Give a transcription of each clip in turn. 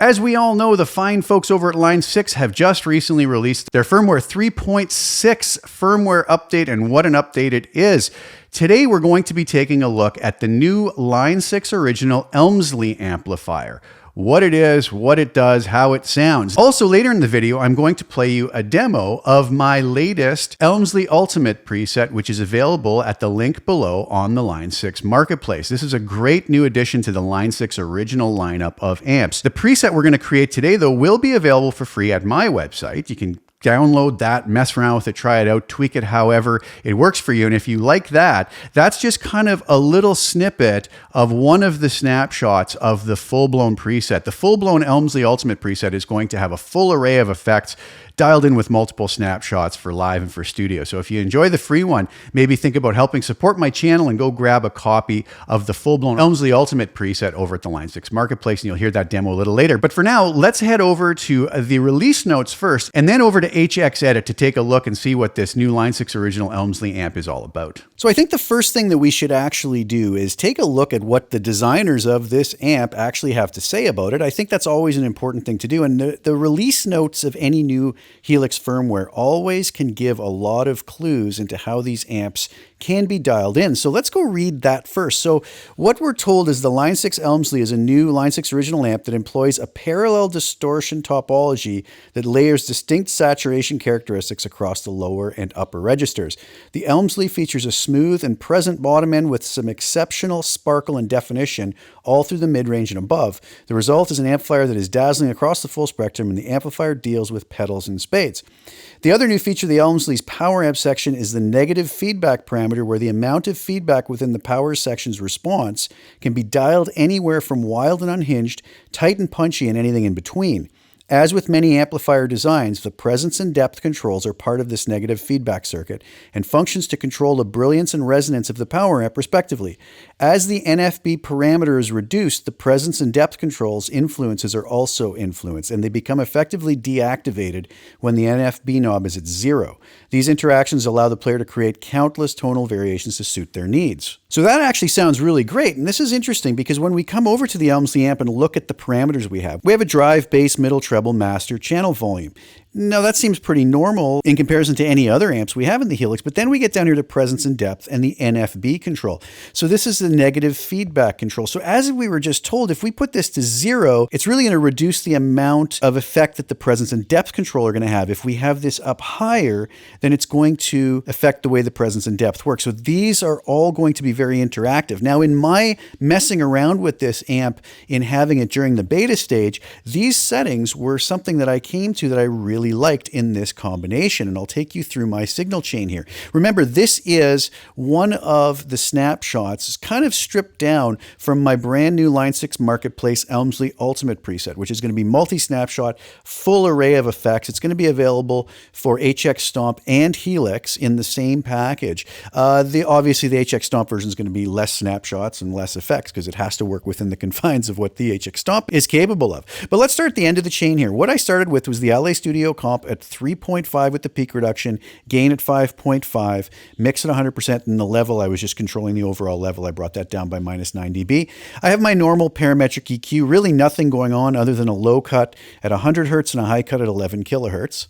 As we all know, the fine folks over at Line 6 have just recently released their Firmware 3.6 firmware update, and what an update it is. Today, we're going to be taking a look at the new Line 6 original Elmsley amplifier. What it is, what it does, how it sounds. Also, later in the video, I'm going to play you a demo of my latest Elmsley Ultimate preset, which is available at the link below on the Line 6 marketplace. This is a great new addition to the Line 6 original lineup of amps. The preset we're going to create today, though, will be available for free at my website. You can download that, mess around with it, try it out, tweak it however it works for you. And if you like that, that's just kind of a little snippet of one of the snapshots of the full-blown preset. The full-blown Elmsley Ultimate preset is going to have a full array of effects dialed in with multiple snapshots for live and for studio. So if you enjoy the free one, maybe think about helping support my channel and go grab a copy of the full-blown Elmsley Ultimate preset over at the Line 6 marketplace, and you'll hear that demo a little later. But for now, let's head over to the release notes first, and then over to HX Edit to take a look and see what this new Line 6 original Elmsley amp is all about. So I think the first thing that we should actually do is take a look at what the designers of this amp actually have to say about it. I think that's always an important thing to do. And the release notes of any new Helix firmware always can give a lot of clues into how these amps can be dialed in. So let's go read that first. So what we're told is the Line 6 Elmsley is a new Line 6 original amp that employs a parallel distortion topology that layers distinct saturation characteristics across the lower and upper registers. The Elmsley features a smooth and present bottom end with some exceptional sparkle and definition all through the mid-range and above. The result is an amplifier that is dazzling across the full spectrum, and the amplifier deals with pedals and spades. The other new feature of the Elmsley's power amp section is the negative feedback parameter, where the amount of feedback within the power section's response can be dialed anywhere from wild and unhinged, tight and punchy, and anything in between. As with many amplifier designs, the presence and depth controls are part of this negative feedback circuit and functions to control the brilliance and resonance of the power amp respectively. As the NFB parameter is reduced, the presence and depth controls influences are also influenced, and they become effectively deactivated when the NFB knob is at 0. These interactions allow the player to create countless tonal variations to suit their needs. So that actually sounds really great, and this is interesting because when we come over to the Elmsley amp and look at the parameters we have a drive, bass, middle, treble, master, channel volume. Now that seems pretty normal in comparison to any other amps we have in the Helix, but then we get down here to presence and depth and the NFB control. So this is the negative feedback control. So as we were just told, if we put this to 0, it's really going to reduce the amount of effect that the presence and depth control are going to have. If we have this up higher, then it's going to affect the way the presence and depth work. So these are all going to be very interactive. Now in my messing around with this amp in having it during the beta stage, these settings were something that I came to that I really liked in this combination, and I'll take you through my signal chain here. Remember, this is one of the snapshots kind of stripped down from my brand new Line 6 Marketplace Elmsley Ultimate preset, which is going to be multi-snapshot, full array of effects. It's going to be available for HX Stomp and Helix in the same package. Obviously, the HX Stomp version is going to be less snapshots and less effects because it has to work within the confines of what the HX Stomp is capable of. But let's start at the end of the chain here. What I started with was the LA Studio comp at 3.5 with the peak reduction, gain at 5.5, mix at 100%, and the level, I was just controlling the overall level. I brought that down by minus 9 dB. I have my normal parametric EQ, really nothing going on other than a low cut at 100 Hertz and a high cut at 11 kilohertz.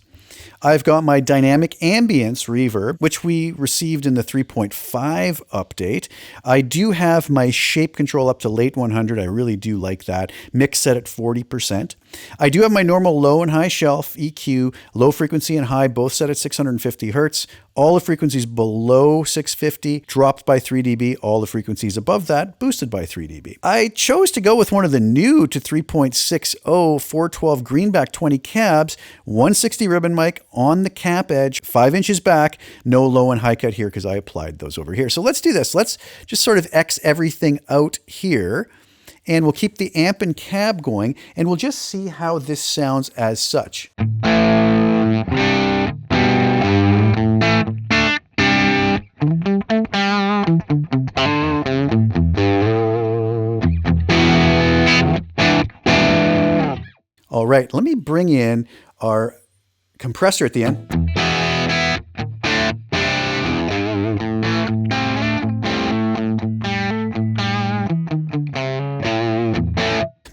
I've got my dynamic ambience reverb, which we received in the 3.5 update. I do have my shape control up to late 100. I really do like that. Mix set at 40%. I do have my normal low and high shelf EQ, low frequency and high, both set at 650 Hertz. All the frequencies below 650 dropped by 3 dB. All the frequencies above that boosted by 3 dB. I chose to go with one of the new to 3.60 412 greenback 20 cabs, 160 ribbon mic on the cap edge, 5 inches back, no low and high cut here because I applied those over here. So let's do this. Let's just sort of X everything out here, and we'll keep the amp and cab going, and we'll just see how this sounds as such. All right, let me bring in our compressor at the end.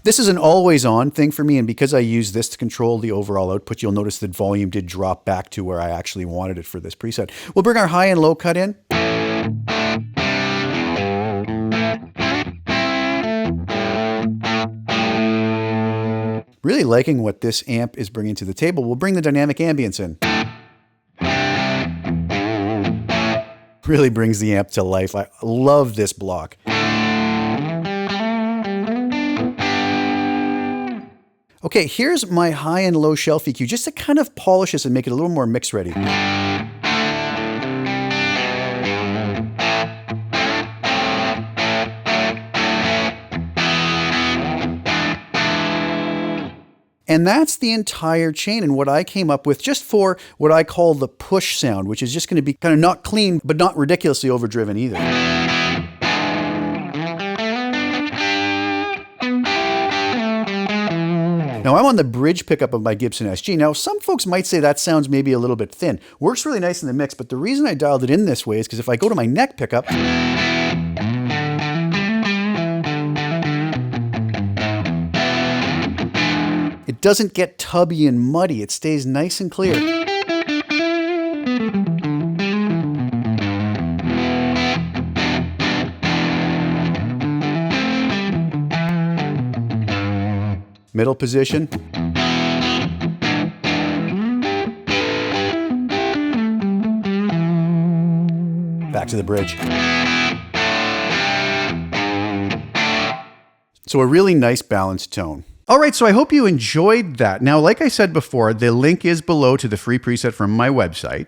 This is an always on thing for me, and because I use this to control the overall output, you'll notice that volume did drop back to where I actually wanted it for this preset. We'll bring our high and low cut in. Really liking what this amp is bringing to the table. We'll bring the dynamic ambience in. Really brings the amp to life. I love this block. Okay, here's my high and low shelf EQ, just to kind of polish this and make it a little more mix ready. And that's the entire chain and what I came up with just for what I call the push sound, which is just going to be kind of not clean, but not ridiculously overdriven either. Now I'm on the bridge pickup of my Gibson SG. Now some folks might say that sounds maybe a little bit thin. Works really nice in the mix, but the reason I dialed it in this way is because if I go to my neck pickup, it doesn't get tubby and muddy. It stays nice and clear. Middle position. Back to the bridge. So a really nice balanced tone. All right, so I hope you enjoyed that. Now, like I said before, the link is below to the free preset from my website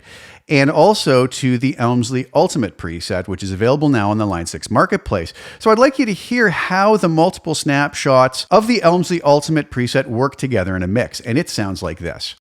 and also to the Elmsley Ultimate preset, which is available now on the Line 6 Marketplace. So I'd like you to hear how the multiple snapshots of the Elmsley Ultimate preset work together in a mix, and it sounds like this.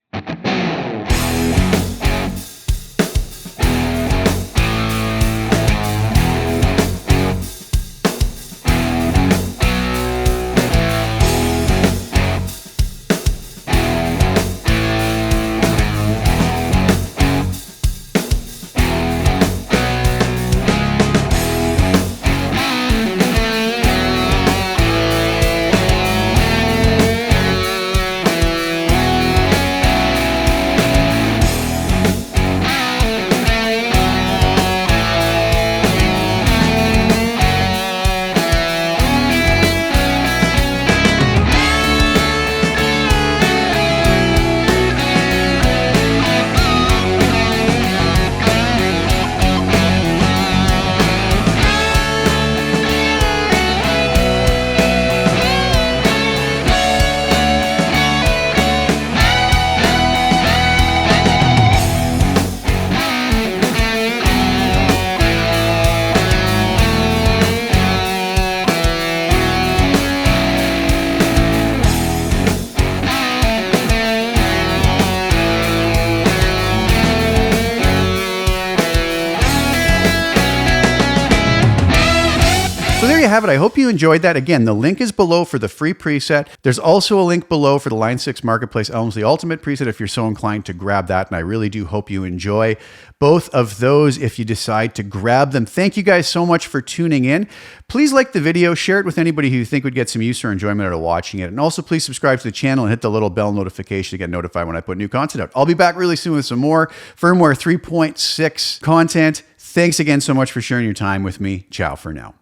So there you have it. I hope you enjoyed that. Again, the link is below for the free preset. There's also a link below for the Line 6 Marketplace Elmsley Ultimate preset if you're so inclined to grab that. And I really do hope you enjoy both of those if you decide to grab them. Thank you guys so much for tuning in. Please like the video, share it with anybody who you think would get some use or enjoyment out of watching it. And also please subscribe to the channel and hit the little bell notification to get notified when I put new content out. I'll be back really soon with some more Firmware 3.6 content. Thanks again so much for sharing your time with me. Ciao for now.